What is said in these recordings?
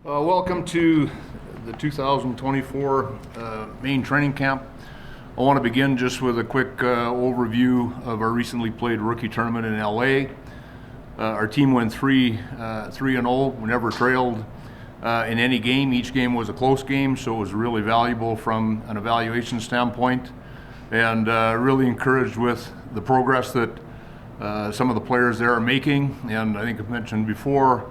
Welcome to the 2024 main training camp. I want to begin just with a quick overview of our recently played rookie tournament in LA. Our team went 3-0. We never trailed in any game. Each game was a close game, so it was really valuable from an evaluation standpoint, and really encouraged with the progress that some of the players there are making. And I think I've mentioned before,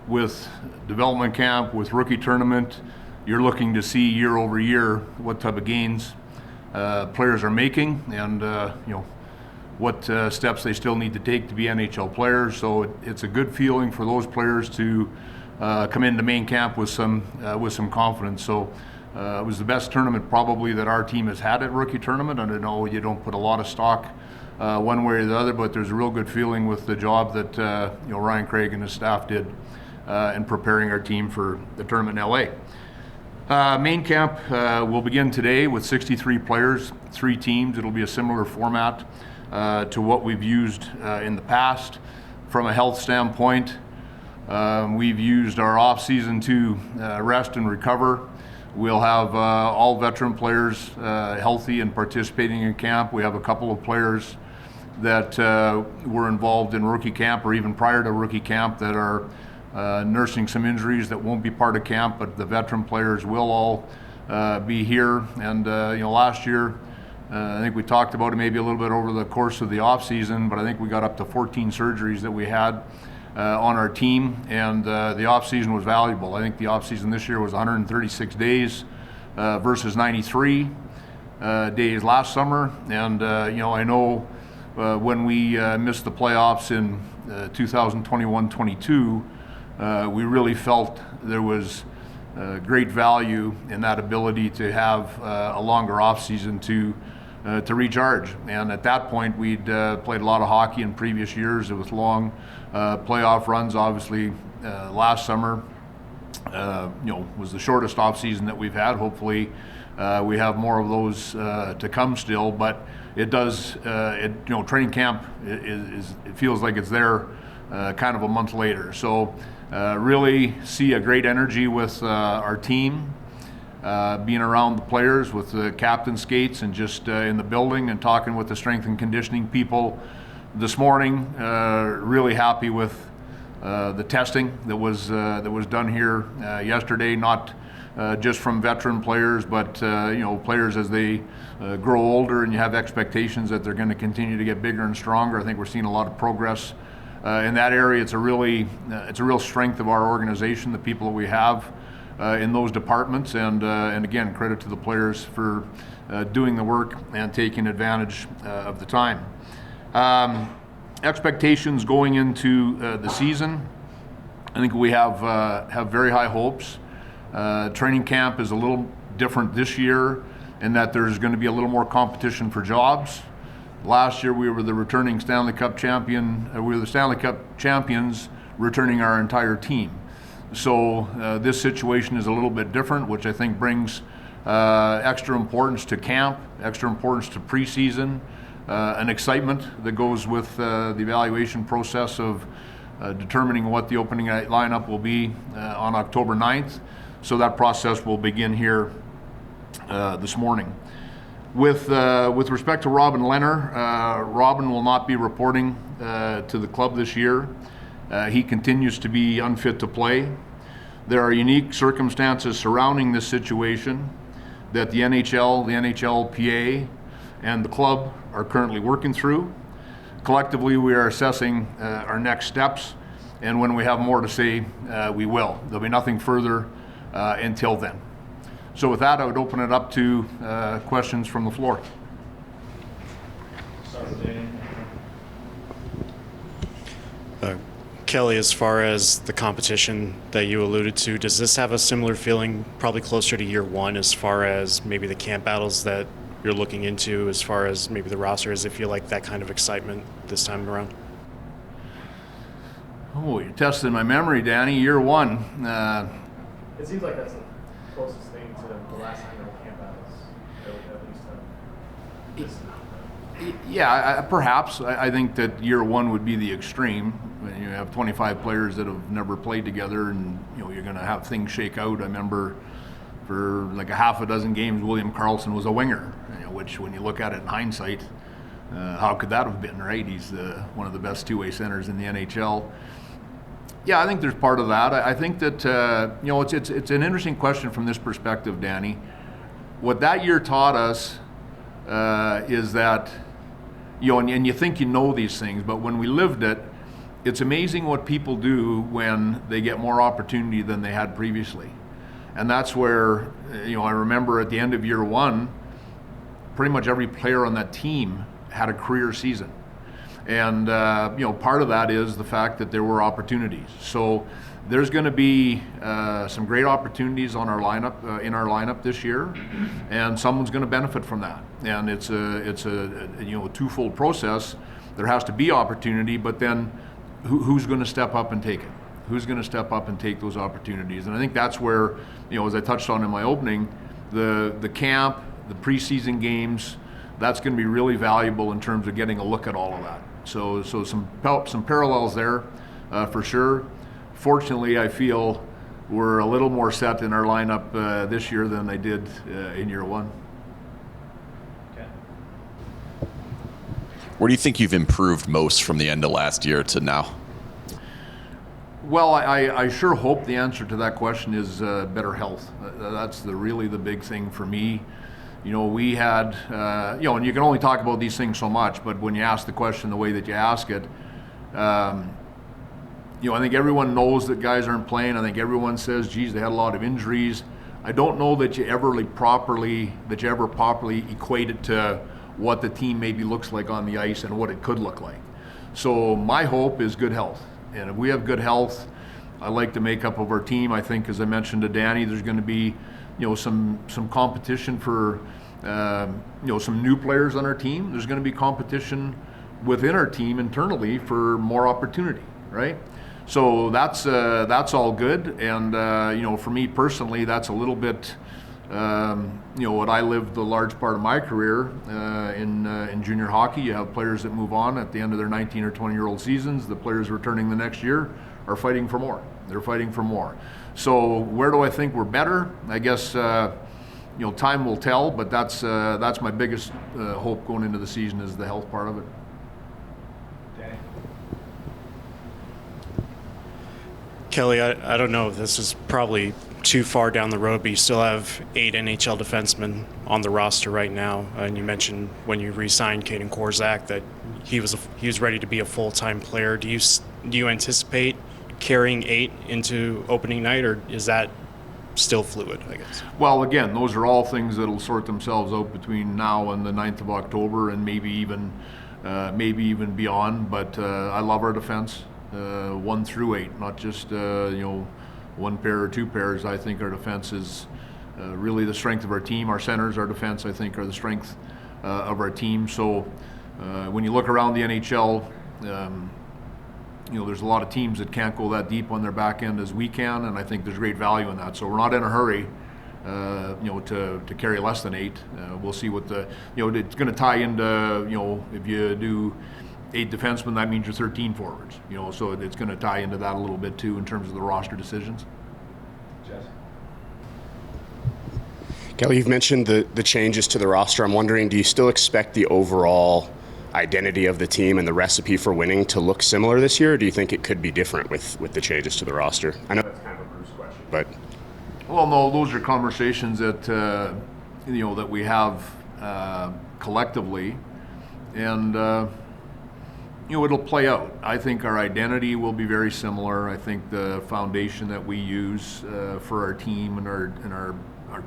with development camp, with rookie tournament, you're looking to see year over year what type of gains players are making, and what steps they still need to take to be NHL players. So it's a good feeling for those players to come into main camp with some confidence. So it was the best tournament probably that our team has had at rookie tournament. And I know you don't put a lot of stock one way or the other, but there's a real good feeling with the job that Ryan Craig and his staff did in preparing our team for the tournament in LA. Main camp will begin today with 63 players, 3 teams. It'll be a similar format to what we've used in the past. From a health standpoint, we've used our off season to rest and recover. We'll have all veteran players healthy and participating in camp. We have a couple of players that were involved in rookie camp or even prior to rookie camp that are nursing some injuries that won't be part of camp, but the veteran players will all be here. And last year, I think we talked about it maybe a little bit over the course of the off season, but I think we got up to 14 surgeries that we had on our team, and the off season was valuable. I think the off season this year was 136 days versus 93 days last summer. And I know when we missed the playoffs in 2021-22, we really felt there was great value in that ability to have a longer off season to recharge. And at that point, we'd played a lot of hockey in previous years. It was long playoff runs. Obviously, last summer was the shortest off season that we've had. Hopefully, we have more of those to come still. But it does. Training camp it feels like it's there kind of a month later. So. Really see a great energy with our team, being around the players with the captain skates and just in the building and talking with the strength and conditioning people this morning. Really happy with the testing that was done here yesterday, not just from veteran players, but players as they grow older and you have expectations that they're going to continue to get bigger and stronger. I think we're seeing a lot of progress in that area. It's a real strength of our organization, the people that we have in those departments, and again, credit to the players for doing the work and taking advantage of the time. Expectations going into the season, I think we have very high hopes. Training camp is a little different this year in that there's going to be a little more competition for jobs. Last year we were the returning Stanley Cup champion. We were the Stanley Cup champions, returning our entire team. So this situation is a little bit different, which I think brings extra importance to camp, extra importance to preseason, an excitement that goes with the evaluation process of determining what the opening night lineup will be on October 9th. So that process will begin here this morning. With respect to Robin Lehner, Robin will not be reporting to the club this year. He continues to be unfit to play. There are unique circumstances surrounding this situation that the NHL, the NHLPA, and the club are currently working through. Collectively, we are assessing our next steps, and when we have more to say, we will. There'll be nothing further until then. So with that, I would open it up to questions from the floor. Kelly, as far as the competition that you alluded to, does this have a similar feeling, probably closer to year one, as far as maybe the camp battles that you're looking into, as far as maybe the roster? Does it feel like that kind of excitement this time around? Oh, you're testing my memory, Danny. Year one. It seems like that's the closest thing to the last time there were camp battles. At least Yeah, perhaps. I think that year one would be the extreme. When you have 25 players that have never played together, and you're going to have things shake out. I remember for like a half a dozen games, William Karlsson was a winger, which when you look at it in hindsight, how could that have been, right? He's one of the best two-way centers in the NHL. Yeah, I think there's part of that. I think that it's an interesting question from this perspective, Danny. What that year taught us is that, and you think you know these things, but when we lived it, it's amazing what people do when they get more opportunity than they had previously. And that's where, I remember at the end of year one, pretty much every player on that team had a career season. And, part of that is the fact that there were opportunities. So there's going to be some great opportunities on our lineup, in our lineup this year, and someone's going to benefit from that. And it's a twofold process. There has to be opportunity, but then who's going to step up and take it? Who's going to step up and take those opportunities? And I think that's where, as I touched on in my opening, the camp, the preseason games, that's going to be really valuable in terms of getting a look at all of that. So some parallels there for sure. Fortunately, I feel we're a little more set in our lineup this year than they did in year one. Okay. Where do you think you've improved most from the end of last year to now? Well, I sure hope the answer to that question is better health. That's really the big thing for me. We had, and you can only talk about these things so much, but when you ask the question the way that you ask it, I think everyone knows that guys aren't playing. I think everyone says, geez, they had a lot of injuries. I don't know that you ever properly equate it to what the team maybe looks like on the ice and what it could look like. So my hope is good health. And if we have good health, I like the makeup of our team. I think, as I mentioned to Danny, there's going to be, some competition for, some new players on our team. There's going to be competition within our team internally for more opportunity, right? So that's all good. And, for me personally, that's a little bit, what I lived the large part of my career in junior hockey. You have players that move on at the end of their 19 or 20-year-old seasons. The players returning the next year are fighting for more. They're fighting for more. So where do I think we're better? I guess time will tell, but that's my biggest hope going into the season is the health part of it. Danny? Kelly, I don't know if this is probably too far down the road, but you still have 8 NHL defensemen on the roster right now. And you mentioned when you re-signed Kaden Korczak that he was ready to be a full-time player. Do you anticipate carrying 8 into opening night, or is that still fluid, I guess? Well, again, those are all things that'll sort themselves out between now and the 9th of October, and maybe even beyond. But I love our defense, 1 through 8, not just one pair or 2 pairs. I think our defense is really the strength of our team. Our centers, our defense, I think, are the strength of our team. So when you look around the NHL, there's a lot of teams that can't go that deep on their back end as we can, and I think there's great value in that. So we're not in a hurry, to carry less than 8. We'll see what it's going to tie into, if you do 8 defensemen, that means you're 13 forwards, so it's going to tie into that a little bit too in terms of the roster decisions. Jess? Kelly, you've mentioned the changes to the roster. I'm wondering, do you still expect the overall identity of the team and the recipe for winning to look similar this year, or do you think it could be different with the changes to the roster? I know that's kind of a Bruce question, but... Well, no, those are conversations that, that we have collectively, and, it'll play out. I think our identity will be very similar. I think the foundation that we use for our team and our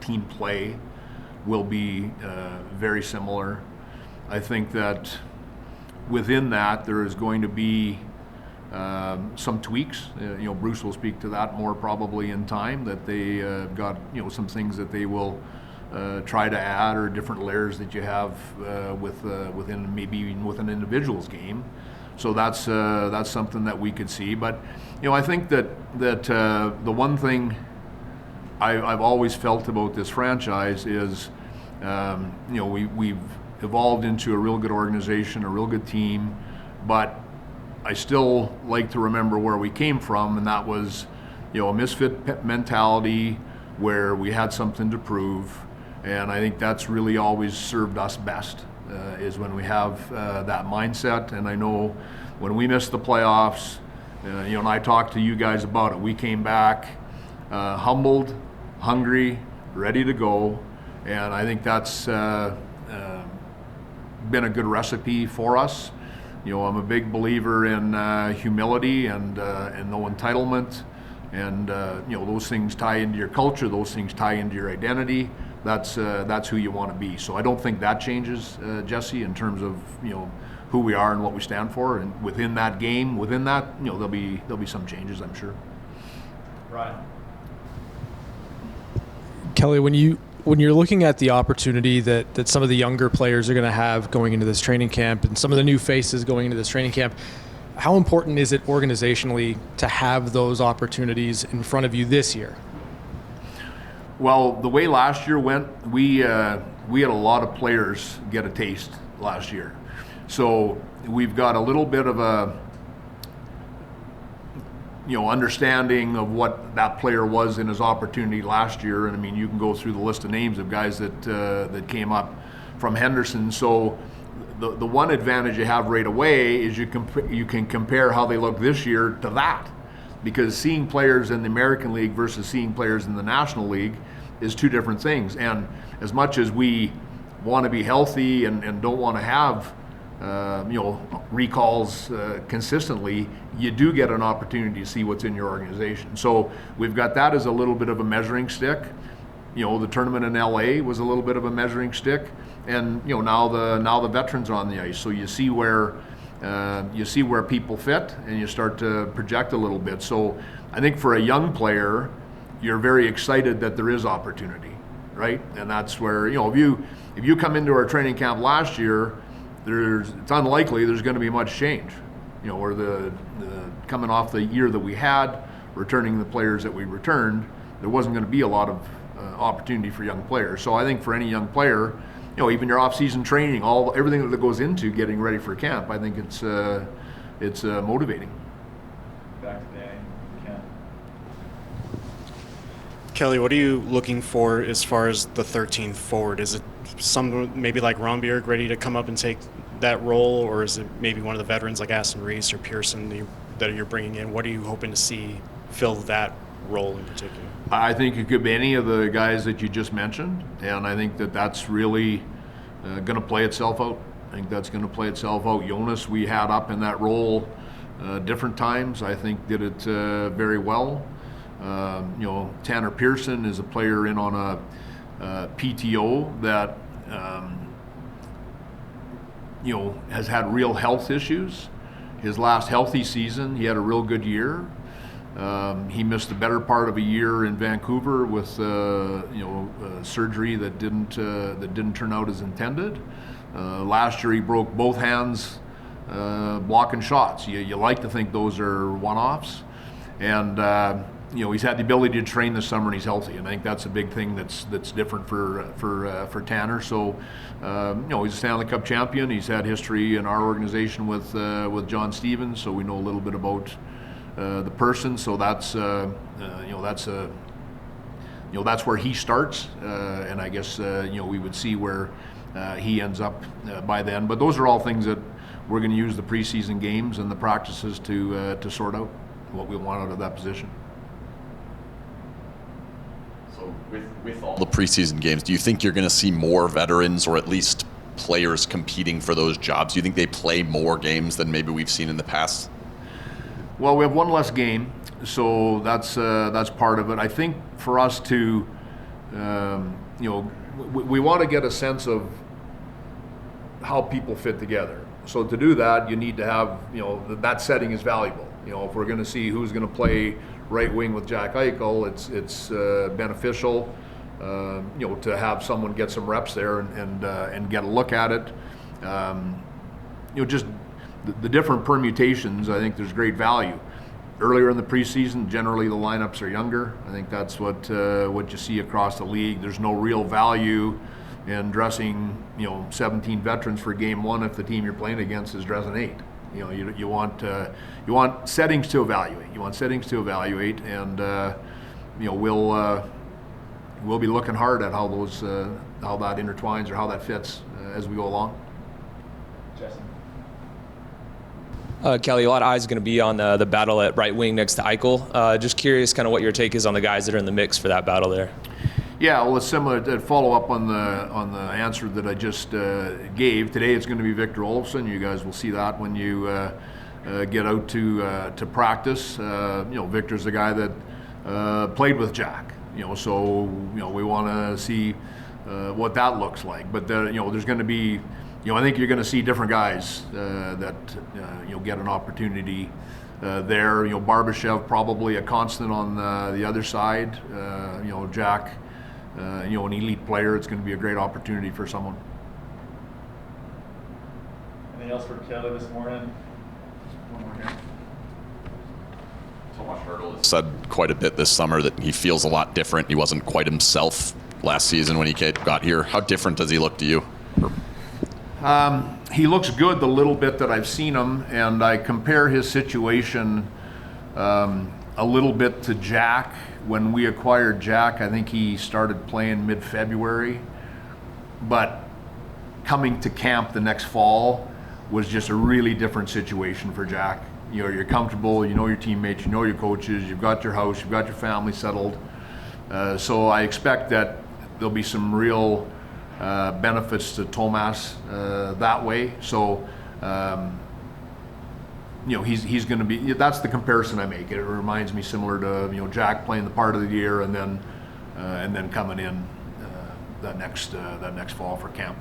team play will be very similar. I think that within that there is going to be some tweaks. Bruce will speak to that more probably in time, that they got some things that they will try to add, or different layers that you have within maybe even with an individual's game. So that's something that we could see. But I think that the one thing I've always felt about this franchise is we've evolved into a real good organization, a real good team, but I still like to remember where we came from, and that was, a misfit mentality where we had something to prove, and I think that's really always served us best, is when we have that mindset. And I know when we missed the playoffs, and I talked to you guys about it, we came back humbled, hungry, ready to go, and I think that's been a good recipe for us. I'm a big believer in humility and no entitlement, and those things tie into your culture, those things tie into your identity. That's who you want to be. So I don't think that changes, Jesse, in terms of who we are and what we stand for. And within that game, there'll be some changes, I'm sure. Ryan. Kelly, when you're looking at the opportunity that some of the younger players are going to have going into this training camp and some of the new faces going into this training camp, how important is it organizationally to have those opportunities in front of you this year? Well, the way last year went, we had a lot of players get a taste last year. So we've got a little bit of a understanding of what that player was in his opportunity last year. And I mean, you can go through the list of names of guys that came up from Henderson. So the one advantage you have right away is you can compare how they look this year to that, because seeing players in the American League versus seeing players in the National League is two different things. And as much as we want to be healthy and don't want to have recalls consistently, you do get an opportunity to see what's in your organization. So we've got that as a little bit of a measuring stick. The tournament in LA was a little bit of a measuring stick, and now the veterans are on the ice. So you see where people fit, and you start to project a little bit. So I think for a young player, you're very excited that there is opportunity, right? And that's where if you come into our training camp last year, it's unlikely there's going to be much change. Or the coming off the year that we had, returning the players that we returned, there wasn't going to be a lot of opportunity for young players. So I think for any young player, even your off-season training, everything that goes into getting ready for camp, I think it's motivating. Back to Danny. Ken. Kelly, what are you looking for as far as the 13th forward? Is it someone maybe like Ronbjerg ready to come up and take that role, or is it maybe one of the veterans like Aston Reese or Pearson that you're bringing in? What are you hoping to see fill that role in particular? I think it could be any of the guys that you just mentioned, and I think that's really going to play itself out. I think that's going to play itself out. Jonas, we had up in that role different times. I think did it very well. Tanner Pearson is a player in on a PTO that has had real health issues. His last healthy season, he had a real good year. He missed the better part of a year in Vancouver with surgery that didn't turn out as intended. Last year he broke both hands blocking shots. You like to think those are one-offs, and he's had the ability to train this summer and he's healthy, and I think that's a big thing that's different for Tanner. So he's a Stanley Cup champion. He's had history in our organization with John Stevens, so we know a little bit about the person. So that's where he starts, and I guess we would see where he ends up by then. But those are all things that we're going to use the preseason games and the practices to sort out what we want out of that position. So with all the preseason games, do you think you're going to see more veterans, or at least players competing for those jobs? Do you think they play more games than maybe we've seen in the past? Well, we have one less game, so that's part of it. I think for us to, we want to get a sense of how people fit together. So to do that, you need to have, that setting is valuable. If we're going to see who's going to play right wing with Jack Eichel, it's beneficial, to have someone get some reps there and get a look at it. Just the different permutations, I think there's great value. Earlier in the preseason, generally the lineups are younger. I think that's what you see across the league. There's no real value and dressing 17 veterans for game one if the team you're playing against is dressing 8. You want settings to evaluate. You want settings to evaluate, and we'll be looking hard at how that intertwines or how that fits as we go along. Jesse. Kelly, a lot of eyes are going to be on the battle at right wing next to Eichel. Just curious kind of what your take is on the guys that are in the mix for that battle there. Yeah, well, it's similar to follow up on the answer that I just gave. Today it's going to be Victor Olofsson. You guys will see that when you get out to practice. Victor's the guy that played with Jack. So we want to see what that looks like. But there's going to be, I think you're going to see different guys that get an opportunity there. Barbashev probably a constant on the other side. Jack. An elite player. It's going to be a great opportunity for someone. Anything else for Kelly this morning? One more here. Tomas Hertl has said quite a bit this summer that he feels a lot different. He wasn't quite himself last season when he got here. How different does he look to you? He looks good the little bit that I've seen him, and I compare his situation a little bit to Jack. When we acquired Jack, I think he started playing mid-February, but coming to camp the next fall was just a really different situation for Jack. You're comfortable, you know your teammates, you know your coaches, you've got your house, you've got your family settled. So I expect that there'll be some real benefits to Tomas that way. So he's going to be. That's the comparison I make. It reminds me similar to Jack playing the part of the year and then coming in that next fall for camp.